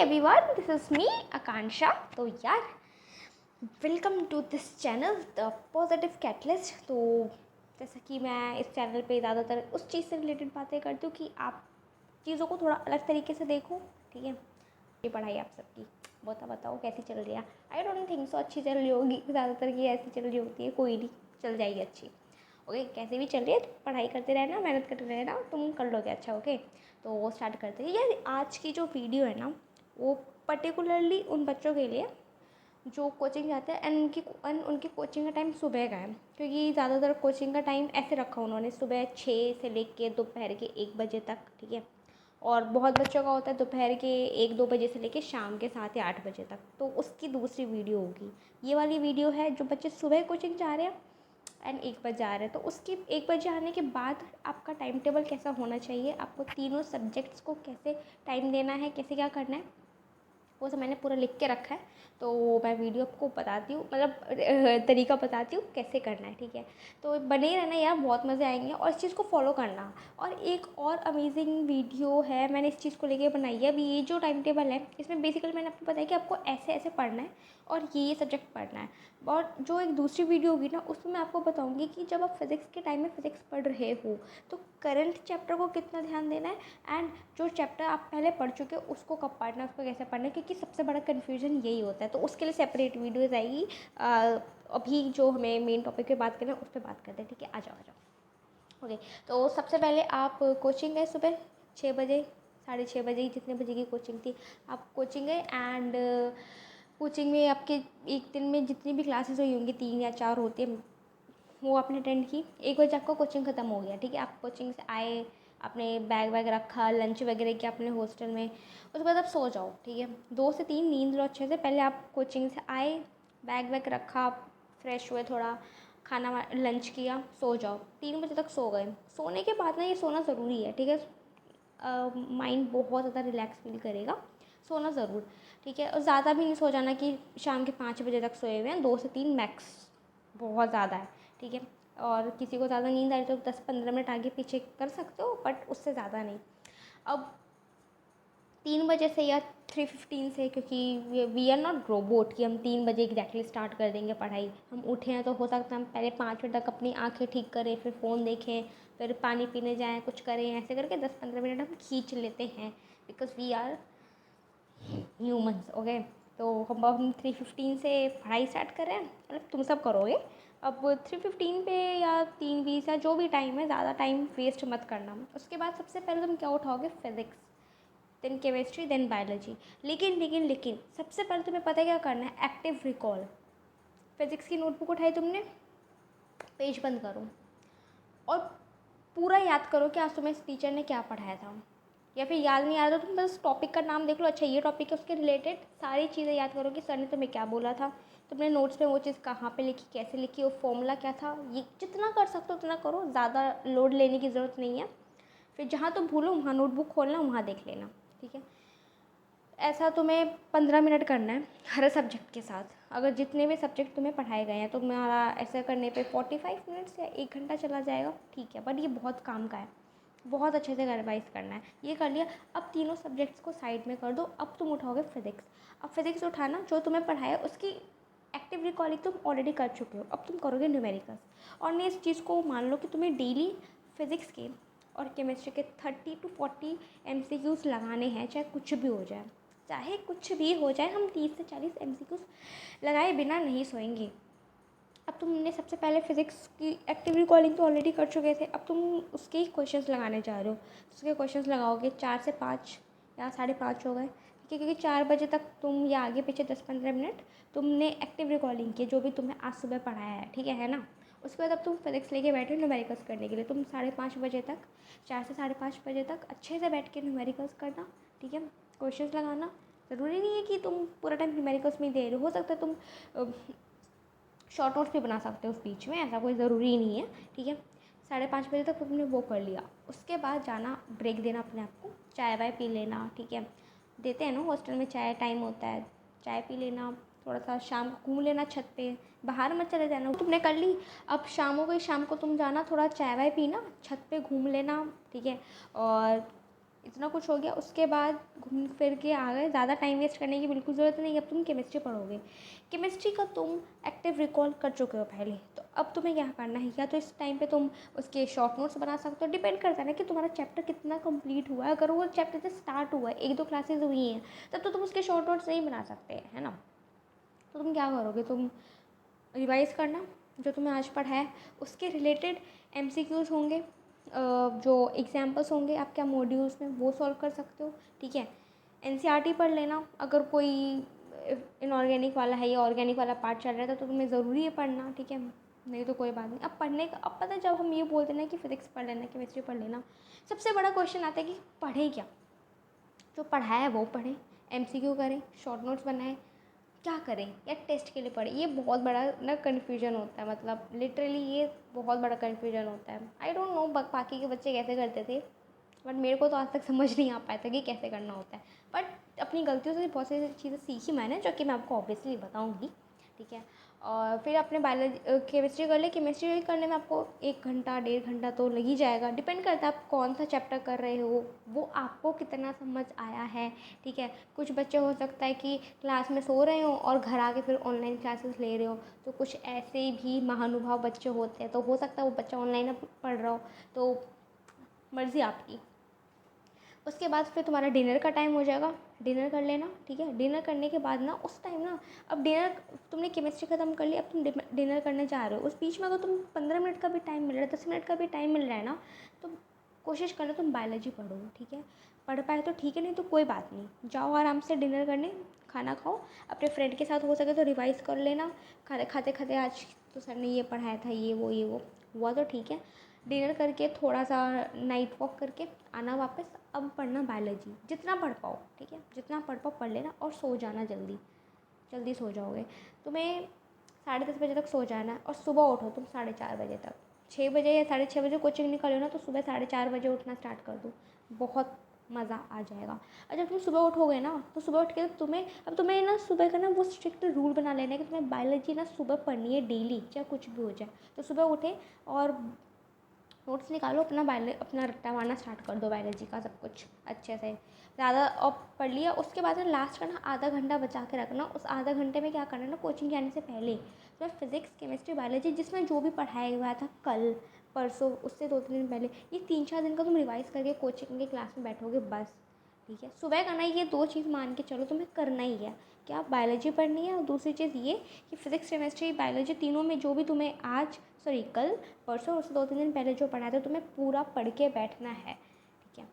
Everyone, this is me Akanksha. तो यार, welcome to this channel the positive catalyst. तो जैसा कि मैं इस चैनल पे ज़्यादातर उस चीज़ से रिलेटेड बातें करती हूँ कि आप चीज़ों को थोड़ा अलग तरीके से देखो। ठीक है, ये पढ़ाई आप सबकी बताओ कैसी चल रही है। आई डोंट थिंक सो अच्छी चल रही होगी, ज़्यादातर की ऐसी चल रही होती है। कोई नहीं, चल जाएगी अच्छी। ओके, कैसे भी चल रही है तो पढ़ाई करते रहना, मेहनत करते रहना, तुम कर लोगे अच्छा। ओके, तो वो स्टार्ट करते हैं। यार, आज की जो वीडियो है ना, वो पर्टिकुलरली उन बच्चों के लिए जो कोचिंग जाते हैं एंड उनकी कोचिंग का टाइम सुबह का है। क्योंकि ज़्यादातर कोचिंग का टाइम ऐसे रखा उन्होंने, सुबह 6 से लेके दोपहर के 1 बजे तक। ठीक है, और बहुत बच्चों का होता है दोपहर के 1-2 बजे से लेके शाम के 7 या 8 बजे तक। तो उसकी दूसरी वीडियो होगी। ये वाली वीडियो है जो बच्चे सुबह कोचिंग जा रहे हैं एंड 1 बजे आ रहे हैं। तो उसकी 1 बजे आने के बाद आपका टाइम टेबल कैसा होना चाहिए, आपको तीनों सब्जेक्ट्स को कैसे टाइम देना है, कैसे क्या करना है, वो सब मैंने पूरा लिख के रखा है। तो मैं वीडियो आपको बताती हूँ, मतलब तरीका बताती हूँ कैसे करना है। ठीक है, तो बने ही रहना यार, बहुत मज़े आएंगे और इस चीज़ को फॉलो करना। और एक और अमेजिंग वीडियो है, मैंने इस चीज़ को लेके बनाई है। अभी ये जो टाइम टेबल है, इसमें बेसिकली मैंने आपको बताया कि आपको ऐसे ऐसे पढ़ना है और ये सब्जेक्ट पढ़ना है। और जो एक दूसरी वीडियो होगी ना, उसमें मैं आपको बताऊँगी कि जब आप फिज़िक्स के टाइम में फ़िज़िक्स पढ़ रहे हो तो करंट चैप्टर को कितना ध्यान देना है एंड जो चैप्टर आप पहले पढ़ चुके हो उसको कब पढ़ना है, उसको कैसे पढ़ना है। क्योंकि सबसे बड़ा कन्फ्यूजन यही होता है। तो उसके लिए सेपरेट वीडियोज़ आएगी। अभी जो हमें मेन टॉपिक पे बात करना है उस पर बात करते हैं। ठीक है, आ जाओ। ओके, तो सबसे पहले आप कोचिंग गए सुबह 6 बजे, 6:30 बजे, जितने बजे की कोचिंग थी आप कोचिंग गए। एंड कोचिंग में आपके एक दिन में जितनी भी क्लासेस हुई होंगी, 3 या 4 होती है, वो आपने अटेंड की। 1 बजे आपका कोचिंग ख़त्म हो गया। ठीक है, आप कोचिंग से आए, अपने बैग वैग रखा, लंच वगैरह किया अपने हॉस्टल में, उसके बाद आप सो जाओ। ठीक है, 2 से 3 नींद लो अच्छे से। पहले आप कोचिंग से आए, बैग वैग रखा, फ्रेश हुए, थोड़ा खाना लंच किया, सो जाओ। 3 बजे तक सो गए। सोने के बाद ना, ये सोना ज़रूरी है। ठीक है, माइंड बहुत ज़्यादा रिलैक्स फील करेगा, सोना ज़रूर। ठीक है, और ज़्यादा भी नहीं सो जाना कि शाम के 5 बजे तक सोए हुए हैं। 2 से 3 मैक्स, बहुत ज़्यादा है। ठीक है, और किसी को ज़्यादा नींद आ रही तो 10-15 मिनट आगे पीछे कर सकते हो, बट उससे ज़्यादा नहीं। अब 3 बजे से या 3:15 से, क्योंकि वी आर नॉट रोबोट कि हम 3 बजे एग्जैक्टली स्टार्ट कर देंगे पढ़ाई। हम उठे हैं तो हो सकता है हम पहले 5 मिनट तक अपनी आंखें ठीक करें, फिर फ़ोन देखें, फिर पानी पीने जाएँ, कुछ करें। ऐसे करके 10-15 मिनट हम खींच लेते हैं, because we are humans. Okay, तो हम 3:15 से पढ़ाई स्टार्ट कर रहे हैं, मतलब तुम सब करोगे। अब 3:15 पे या 3:20 या जो भी टाइम है, ज़्यादा टाइम वेस्ट मत करना। उसके बाद सबसे पहले तुम क्या उठाओगे? Physics, then chemistry, then biology. लेकिन सबसे पहले तुम्हें पता है क्या करना है? Active recall. फिज़िक्स की नोटबुक उठाई तुमने, पेज बंद करो और पूरा याद करो कि आज तुम्हें इस टीचर ने क्या पढ़ाया था। या फिर याद नहीं आ रहा तो तुम बस टॉपिक का नाम देख लो, अच्छा ये टॉपिक है, उसके रिलेटेड सारी चीज़ें याद करो कि सर ने तुम्हें क्या बोला था, तुमने नोट्स में वो चीज़ कहाँ पे लिखी, कैसे लिखी, वो फॉर्मूला क्या था। ये जितना कर सकते हो उतना करो, ज़्यादा लोड लेने की ज़रूरत नहीं है। फिर जहाँ तुम भूलो वहाँ नोटबुक खोलना, वहाँ देख लेना। ठीक है, ऐसा तुम्हें 15 मिनट करना है हर सब्जेक्ट के साथ। अगर जितने भी सब्जेक्ट तुम्हें पढ़ाए गए हैं तो तुम्हारा ऐसा करने पे 45 मिनट्स या 1 घंटा चला जाएगा। ठीक है, बट ये बहुत काम का है, बहुत अच्छे से रिवाइज करना है। ये कर लिया, अब तीनों सब्जेक्ट्स को साइड में कर दो। अब तुम उठाओगे फिज़िक्स। अब फिज़िक्स उठाना, जो तुम्हें पढ़ाया उसकी एक्टिव रिकॉलिंग तुम ऑलरेडी कर चुके हो। अब तुम करोगे न्यूमेरिकल्स। और नहीं, इस चीज़ को मान लो कि तुम्हें डेली फिज़िक्स के और केमिस्ट्री के 30 to 40 MCQs लगाने हैं, चाहे कुछ भी हो जाए। चाहे कुछ भी हो जाए, हम 30 से 40 MCQs लगाए बिना नहीं सोएंगे। अब तुमने सबसे पहले फ़िज़िक्स की एक्टिव रिकॉलिंग तो ऑलरेडी कर चुके थे, अब तुम उसके ही क्वेश्चंस लगाने जा रहे हो। उसके क्वेश्चंस लगाओगे 4 से 5 या 5:30 हो गए। ठीक है, क्योंकि 4 बजे तक तुम या आगे पीछे 10-15 मिनट तुमने एक्टिव रिकॉलिंग की, जो भी तुम्हें आज सुबह पढ़ाया है। ठीक है ना? उसके बाद अब तुम फिज़िक्स लेके बैठे न्यूमेरिकल्स करने के लिए। तुम 5:30 बजे तक, 4 से 5:30 बजे तक अच्छे से बैठ के न्यूमेरिकल्स करना। ठीक है, क्वेश्चंस लगाना। ज़रूरी नहीं है कि तुम पूरा टाइम न्यूमेरिकल्स में ही दे रहे हो सकता है तुम शॉर्ट नोट्स भी बना सकते हो उस बीच में, ऐसा कोई ज़रूरी नहीं है। ठीक है, 5:30 बजे तक तुमने वो कर लिया। उसके बाद जाना, ब्रेक देना अपने आप को, चाय वाय पी लेना। ठीक है, देते हैं ना हॉस्टल में चाय, टाइम होता है, चाय पी लेना। थोड़ा सा शाम को घूम लेना छत पे, बाहर मत चले जाना। तुमने कर ली, अब शाम को तुम जाना, थोड़ा चाय वाय पीना, छत पे घूम लेना। ठीक है, और इतना कुछ हो गया। उसके बाद घूम फिर के आ गए, ज़्यादा टाइम वेस्ट करने की बिल्कुल ज़रूरत नहीं। अब तुम केमिस्ट्री पढ़ोगे, केमिस्ट्री का तुम एक्टिव रिकॉल कर चुके हो पहले, तो अब तुम्हें क्या करना है, या तो इस टाइम पे तुम उसके शॉर्ट नोट्स बना सकते हो। डिपेंड करता है ना कि तुम्हारा चैप्टर कितना कंप्लीट हुआ है। अगर वो चैप्टर से स्टार्ट हुआ है, 1-2 क्लासेज हुई हैं, तब तो तुम उसके शॉर्ट नोट्स नहीं बना सकते, है ना। तो तुम क्या करोगे, तुम रिवाइज़ करना जो तुम्हें आज पढ़ा है, उसके रिलेटेड MCQs होंगे, जो एग्जाम्पल्स होंगे आपके मॉड्यूल्स में, वो सॉल्व कर सकते हो, ठीक है। NCERT पढ़ लेना, अगर कोई इनऑर्गेनिक वाला है या ऑर्गेनिक वाला पार्ट चल रहा है तो तुम्हें ज़रूरी है पढ़ना, ठीक है। नहीं तो कोई बात नहीं। अब पढ़ने का, अब पता है जब हम ये बोलते हैं ना कि फिजिक्स पढ़ लेना, केमिस्ट्री पढ़ लेना, सबसे बड़ा क्वेश्चन आता है कि पढ़ें क्या। जो पढ़ाया है वो पढ़ें, MCQ करें, शॉर्ट नोट्स बनाएं, क्या करें, या टेस्ट के लिए पढ़ें। ये बहुत बड़ा ना कन्फ्यूजन होता है, मतलब लिटरली ये बहुत बड़ा कन्फ्यूजन होता है। आई डोंट नो बाकी के बच्चे कैसे करते थे, बट मेरे को तो आज तक समझ नहीं आ पाया था कि कैसे करना होता है। बट अपनी गलतियों से बहुत सारी चीज़ें सीखी मैंने, जो कि मैं आपको ऑब्वियसली बताऊँगी, ठीक है। और फिर अपने बायोलॉजी केमिस्ट्री कर ले। केमिस्ट्री करने में आपको 1 घंटा 1.5 घंटा तो लग ही जाएगा। डिपेंड करता है आप कौन सा चैप्टर कर रहे हो, वो आपको कितना समझ आया है, ठीक है। कुछ बच्चे हो सकता है कि क्लास में सो रहे हो और घर आके फिर ऑनलाइन क्लासेस ले रहे हो, तो कुछ ऐसे भी महानुभाव बच्चे होते हैं, तो हो सकता है वो बच्चा ऑनलाइन पढ़ रहा हो, तो मर्ज़ी आपकी। उसके बाद फिर तुम्हारा डिनर का टाइम हो जाएगा, डिनर कर लेना, ठीक है। डिनर करने के बाद ना, उस टाइम ना, अब डिनर तुमने केमिस्ट्री ख़त्म कर ली, अब तुम डिनर करने जा रहे हो, उस बीच में अगर तुम 15 मिनट का भी टाइम मिल रहा है, 10 मिनट का भी टाइम मिल रहा है ना, तो कोशिश करो तुम बायोलॉजी पढ़ो, ठीक है। पढ़ पाए तो ठीक है, नहीं तो कोई बात नहीं, जाओ आराम से डिनर करने, खाना खाओ, अपने फ्रेंड के साथ हो सके तो रिवाइज़ कर लेना। खाते खाते आज तो सर ने ये पढ़ाया था, ये वो हुआ तो ठीक है। डिनर करके थोड़ा सा नाइट वॉक करके आना वापस। अब पढ़ना बायोलॉजी, जितना पढ़ पाओ, ठीक है, जितना पढ़ पाओ पढ़ लेना, और सो जाना जल्दी, जल्दी सो जाओगे। तुम्हें 10:30 बजे तक सो जाना है, और सुबह उठो तुम 4:30 बजे तक। 6 बजे या 6:30 बजे कोचिंग निकालो ना, तो सुबह 4:30 बजे उठना स्टार्ट कर दो, बहुत मज़ा आ जाएगा। और जब तुम सुबह उठोगे ना, तो सुबह उठ के तुम्हें ना सुबह का ना वो स्ट्रिक्ट रूल बना लेना है कि तुम्हें बायोलॉजी ना सुबह पढ़नी है डेली, चाहे कुछ भी हो जाए। तो सुबह उठे और नोट्स निकालो, अपना रट्टा मारना स्टार्ट कर दो बायोलॉजी का, सब कुछ अच्छे से ज़्यादा और पढ़ लिया। उसके बाद ना लास्ट का ना आधा घंटा बचा के रखना। उस आधा घंटे में क्या करना है ना, कोचिंग जाने से पहले तो फिज़िक्स केमिस्ट्री बायोलॉजी जिसमें जो भी पढ़ाया हुआ था कल परसों, उससे 2-3 दिन पहले, ये 3-4 दिन का तुम रिवाइज़ करके कोचिंग की क्लास में बैठोगे बस, ठीक है। सुबह का ना ये 2 चीज़ मान के चलो तुम्हें करना ही है, क्या बायोलॉजी पढ़नी है, और दूसरी चीज़ ये कि फिज़िक्स केमिस्ट्री बायोलॉजी तीनों में जो भी तुम्हें कल परसों उससे 2-3 दिन पहले जो पढ़ा था तुम्हें पूरा पढ़ के बैठना है, ठीक है।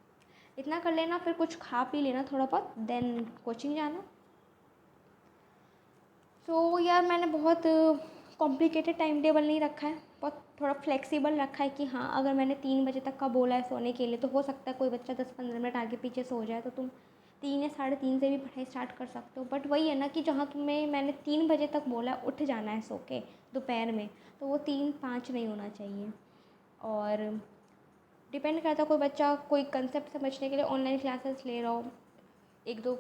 इतना कर लेना, फिर कुछ खा पी लेना थोड़ा बहुत, देन कोचिंग जाना। तो यार मैंने बहुत कॉम्प्लिकेटेड टाइम टेबल नहीं रखा है, बहुत थोड़ा फ्लेक्सिबल रखा है कि हाँ, अगर मैंने 3 बजे तक का बोला है सोने के लिए, तो हो सकता है कोई बच्चा 10-15 मिनट आगे पीछे सो जाए, तो तुम 3 या 3:30 से भी पढ़ाई स्टार्ट कर सकते हो। बट वही है ना कि जहाँ मैंने 3 बजे तक बोला है उठ जाना है सो के दोपहर में, तो वो 3-5 नहीं होना चाहिए। और डिपेंड करता है, कोई बच्चा कोई कंसेप्ट समझने के लिए ऑनलाइन क्लासेस ले रहा हो, 1-2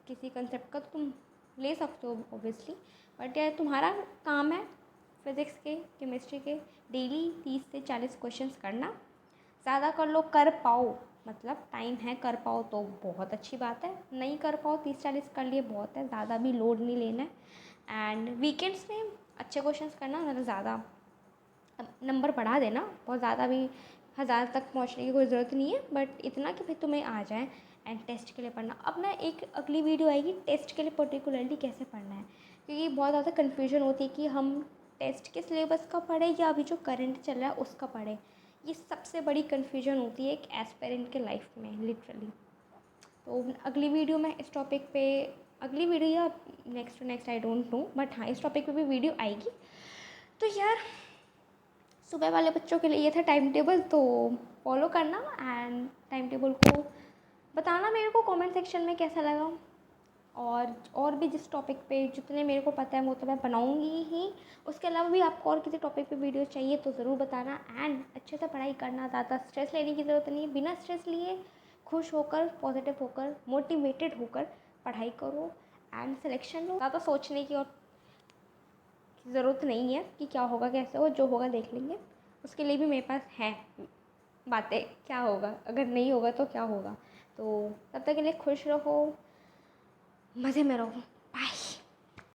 किसी कंसेप्ट का, तो तुम ले सकते हो ऑब्वियसली। बट यार तुम्हारा काम है फिज़िक्स के केमिस्ट्री के डेली 30 से 40 क्वेश्चंस करना। ज़्यादा कर लो, कर पाओ, मतलब टाइम है, कर पाओ तो बहुत अच्छी बात है, नहीं कर पाओ 30-40 कर लिए बहुत है, ज़्यादा भी लोड नहीं लेना है। एंड वीकेंड्स में अच्छे क्वेश्चंस करना, मतलब ज़्यादा नंबर बढ़ा देना, बहुत ज़्यादा भी 1000 तक पहुंचने की कोई ज़रूरत नहीं है, बट इतना कि भाई तुम्हें आ जाए। एंड टेस्ट के लिए पढ़ना, अब ना एक अगली वीडियो आएगी टेस्ट के लिए पर्टिकुलरली कैसे पढ़ना है, क्योंकि बहुत ज़्यादा कन्फ्यूजन होती है कि हम टेस्ट के सिलेबस का पढ़ें या अभी जो करंट चल रहा है उसका पढ़ें। ये सबसे बड़ी कन्फ्यूजन होती है एक एस्पिरेंट के लाइफ में लिटरली। तो अगली वीडियो में इस टॉपिक पे, अगली वीडियो या next I don't know, but हाँ इस टॉपिक पे भी वीडियो आएगी। तो यार सुबह वाले बच्चों के लिए ये था टाइम टेबल, तो फॉलो करना। एंड टाइम टेबल को बताना मेरे को कमेंट सेक्शन में कैसा लगा, और भी जिस टॉपिक पे जितने मेरे को पता है वो तो मैं बनाऊंगी ही। उसके अलावा भी आपको और किसी टॉपिक पे वीडियो चाहिए तो ज़रूर बताना। एंड अच्छे से पढ़ाई करना, ज़्यादा स्ट्रेस लेने की ज़रूरत नहीं है, बिना स्ट्रेस लिए खुश होकर, पॉजिटिव होकर, मोटिवेटेड होकर पढ़ाई करो एंड सिलेक्शन लो। ज़्यादा सोचने की और ज़रूरत नहीं है कि क्या होगा कैसे हो, जो होगा देख लेंगे। उसके लिए भी मेरे पास है बातें, क्या होगा अगर नहीं होगा तो क्या होगा। तो तब तक के लिए खुश रहो, मज़े में रहो।